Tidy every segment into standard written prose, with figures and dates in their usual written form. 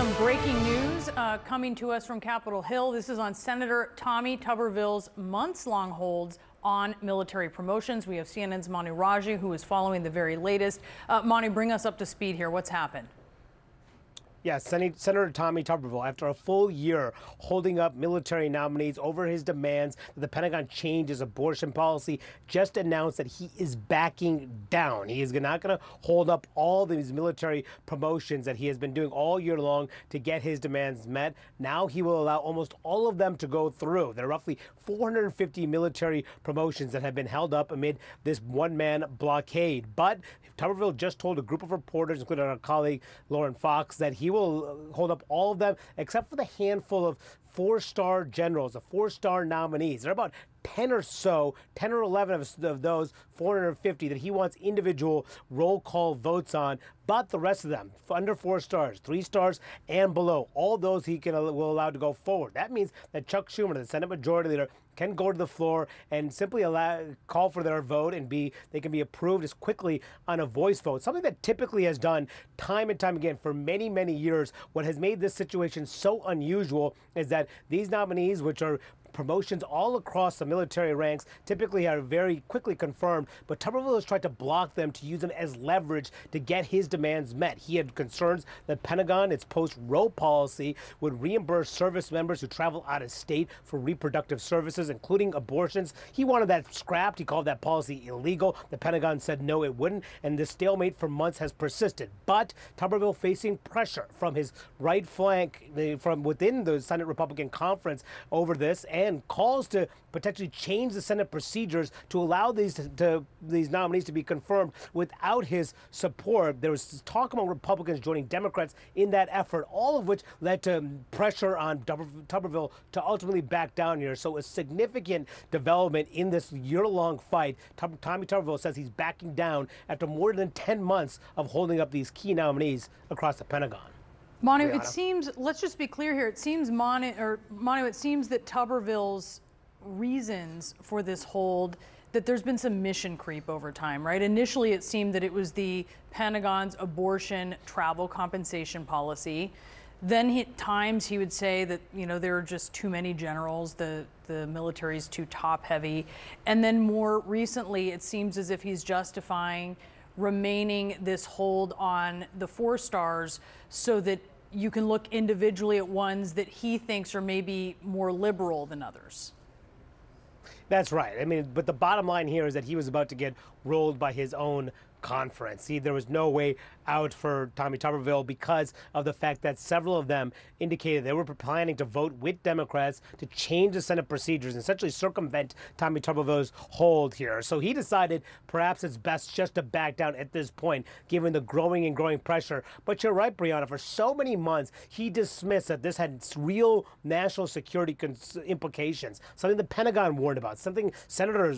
Some breaking news coming to us from Capitol Hill. This is on Senator Tommy Tuberville's months-long holds on military promotions. We have CNN's Manu Raji, who is following the very latest. Manu, bring us up to speed here. What's happened? Yes, Senator Tommy Tuberville, after a full year holding up military nominees over his demands that the Pentagon change his abortion policy, just announced that he is backing down. He is not going to hold up all these military promotions that he has been doing all year long to get his demands met. Now he will allow almost all of them to go through. There are roughly 450 military promotions that have been held up amid this one-man blockade. But Tuberville just told a group of reporters, including our colleague Lauren Fox, that he will hold up all of them except for the handful of four-star generals, the four-star nominees. There are about 10 or 11 of those 450 that he wants individual roll call votes on, but the rest of them, under 4 stars, 3 stars and below, all those he will allow to go forward. That means that Chuck Schumer, the Senate Majority Leader, can go to the floor and simply call for their vote and they can be approved as quickly on a voice vote. Something that typically has done time and time again for many, many years. What has made this situation so unusual is that these nominees, which are promotions all across the military ranks, typically are very quickly confirmed, but Tuberville has tried to block them to use them as leverage to get his demands met. He had concerns that Pentagon, its post-Roe policy, would reimburse service members who travel out of state for reproductive services, including abortions. He wanted that scrapped. He called that policy illegal. The Pentagon said no, it wouldn't, and this stalemate for months has persisted. But Tuberville facing pressure from his right flank, from within the Senate Republican conference over this, and calls to potentially change the Senate procedures to allow these nominees to be confirmed without his support. There was talk among Republicans joining Democrats in that effort, all of which led to pressure on Tuberville to ultimately back down here. So a significant development in this year-long fight. Tommy Tuberville says he's backing down after more than 10 months of holding up these key nominees across the Pentagon. Manu, it seems, let's just be clear here, it seems, Manu, it seems that Tuberville's reasons for this hold, that there's been some mission creep over time, right? Initially, it seemed that it was the Pentagon's abortion travel compensation policy. Then at times he would say that, you know, there are just too many generals, the military's too top-heavy. And then more recently, it seems as if he's justifying remaining this hold on the 4 stars so that you can look individually at ones that he thinks are maybe more liberal than others. That's right. I mean, but the bottom line here is that he was about to get rolled by his own conference. See, there was no way out for Tommy Tuberville because of the fact that several of them indicated they were planning to vote with Democrats to change the Senate procedures and essentially circumvent Tommy Tuberville's hold here. So he decided perhaps it's best just to back down at this point, given the growing pressure. But you're right, Brianna, for so many months, he dismissed that this had real national security implications, something the Pentagon warned about, something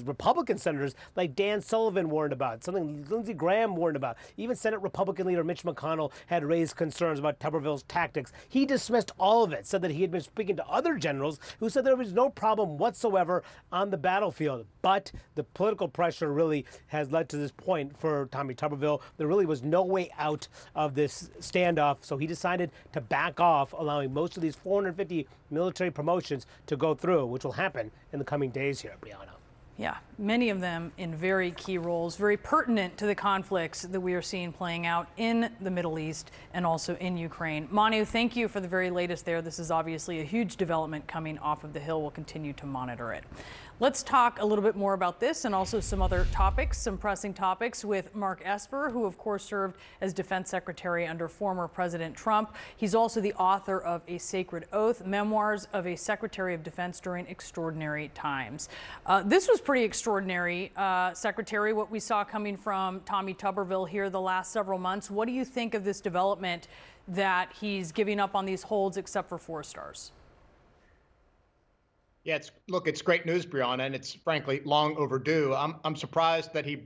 Republican senators like Dan Sullivan warned about, something Lindsey Graham warned about. Even Senate Republican leader Mitch McConnell had raised concerns about Tuberville's tactics. He dismissed all of it, said that he had been speaking to other generals who said there was no problem whatsoever on the battlefield. But the political pressure really has led to this point for Tommy Tuberville. There really was no way out of this standoff, so he decided to back off, allowing most of these 450 military promotions to go through, which will happen in the coming days here, Brianna. Yeah, many of them in very key roles, very pertinent to the conflicts that we are seeing playing out in the Middle East and also in Ukraine. Manu, thank you for the very latest there. This is obviously a huge development coming off of the Hill. We'll continue to monitor it. Let's talk a little bit more about this and also some other topics, some pressing topics with Mark Esper, who of course served as Defense Secretary under former President Trump. He's also the author of A Sacred Oath, Memoirs of a Secretary of Defense During Extraordinary Times. This was pretty extraordinary, Secretary, what we saw coming from Tommy Tuberville here the last several months. What do you think of this development that he's giving up on these holds except for 4 stars? Yeah, it's great news, Brianna, and it's frankly long overdue. I'm surprised that he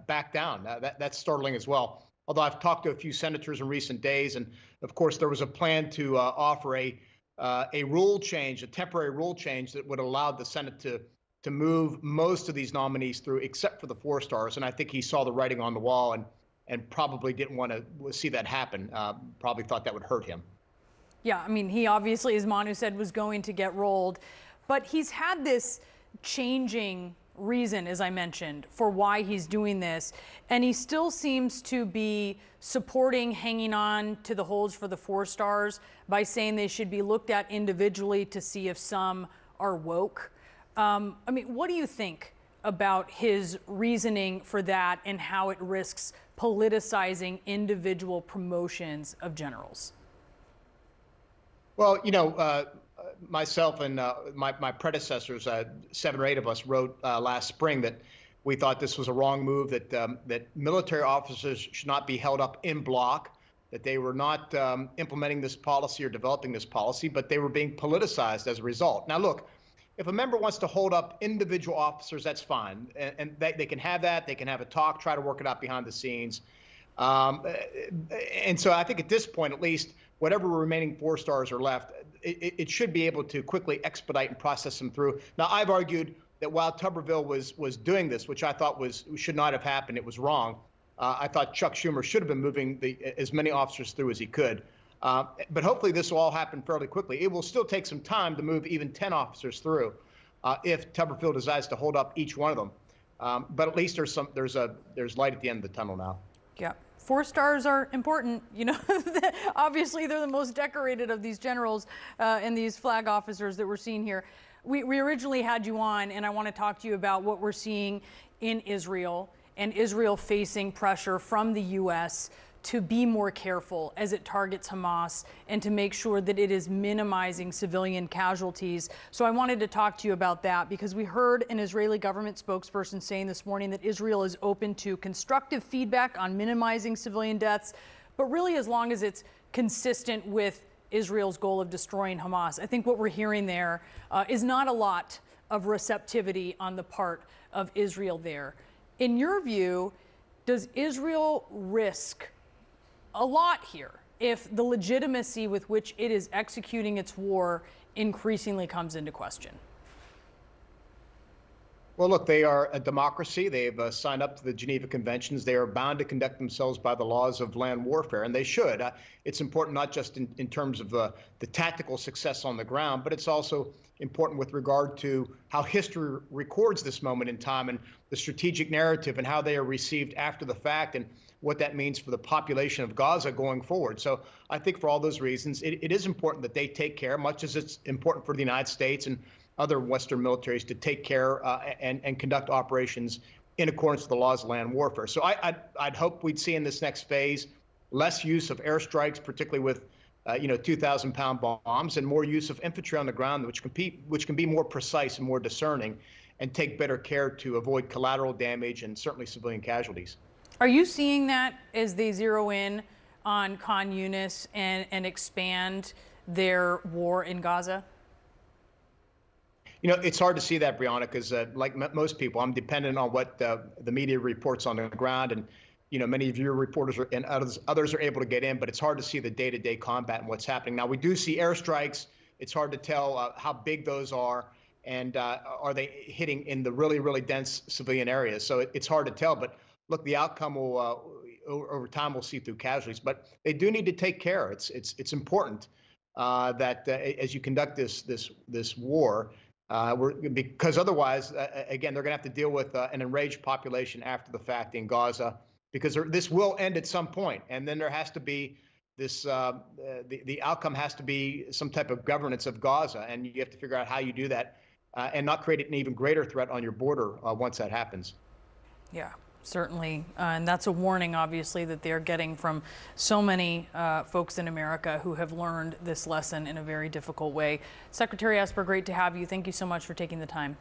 backed down. That's startling as well. Although I've talked to a few senators in recent days, and of course there was a plan to offer a rule change, a temporary rule change that would allow the Senate to move most of these nominees through, except for the 4 stars. And I think he saw the writing on the wall and probably didn't want to see that happen. Probably thought that would hurt him. Yeah, I mean, he obviously, as Manu said, was going to get rolled, but he's had this changing reason, as I mentioned, for why he's doing this, and he still seems to be supporting hanging on to the holds for the 4 stars by saying they should be looked at individually to see if some are woke. I mean, what do you think about his reasoning for that and how it risks politicizing individual promotions of generals? Well, you know, myself and my predecessors, 7 or 8 of us, wrote last spring that we thought this was a wrong move, that military officers should not be held up in block, that they were not implementing this policy or developing this policy, but they were being politicized as a result. Now, look, if a member wants to hold up individual officers, that's fine, and they can have that. They can have a talk, try to work it out behind the scenes. And so I think at this point, at least, whatever remaining 4 stars are left, it should be able to quickly expedite and process them through. Now, I've argued that while Tuberville was doing this, which I thought should not have happened, it was wrong. I thought Chuck Schumer should have been moving as many officers through as he could. But hopefully this will all happen fairly quickly. It will still take some time to move even 10 officers through if Tuberville decides to hold up each one of them. But at least there's light at the end of the tunnel now. Yeah. 4 stars are important. You know, obviously they're the most decorated of these generals and these flag officers that we're seeing here. We originally had you on, and I want to talk to you about what we're seeing in Israel and Israel facing pressure from the U.S. to be more careful as it targets Hamas and to make sure that it is minimizing civilian casualties. So I wanted to talk to you about that because we heard an Israeli government spokesperson saying this morning that Israel is open to constructive feedback on minimizing civilian deaths, but really as long as it's consistent with Israel's goal of destroying Hamas. I think what we're hearing there is not a lot of receptivity on the part of Israel there. In your view, does Israel risk a lot here if the legitimacy with which it is executing its war increasingly comes into question? Well, look, they are a democracy. They've signed up to the Geneva Conventions. They are bound to conduct themselves by the laws of land warfare, and they should. It's important not just in terms of the tactical success on the ground, but it's also important with regard to how history records this moment in time and the strategic narrative and how they are received after the fact and what that means for the population of Gaza going forward. So I think for all those reasons, it is important that they take care, much as it's important for the United States and other Western militaries to take care and conduct operations in accordance with the laws of land warfare. So I'd hope we'd see in this next phase less use of airstrikes, particularly with 2,000-pound bombs, and more use of infantry on the ground, which can be more precise and more discerning, and take better care to avoid collateral damage and certainly civilian casualties. Are you seeing that as they zero in on Khan Yunis and expand their war in Gaza? You know, it's hard to see that, Brianna, because like most people, I'm dependent on what the media reports on the ground. And, many of your reporters and others are able to get in, but it's hard to see the day-to-day combat and what's happening. Now, we do see airstrikes. It's hard to tell how big those are. And are they hitting in the really, really dense civilian areas? So it's hard to tell. But look, the outcome will, over time, we'll see through casualties. But they do need to take care. It's important that as you conduct this war, because otherwise, again, they're going to have to deal with an enraged population after the fact in Gaza, because this will end at some point, and then there has to be this. The outcome has to be some type of governance of Gaza, and you have to figure out how you do that, and not create an even greater threat on your border once that happens. Yeah. Certainly, and that's a warning, obviously, that they're getting from so many folks in America who have learned this lesson in a very difficult way. Secretary Esper, great to have you. Thank you so much for taking the time.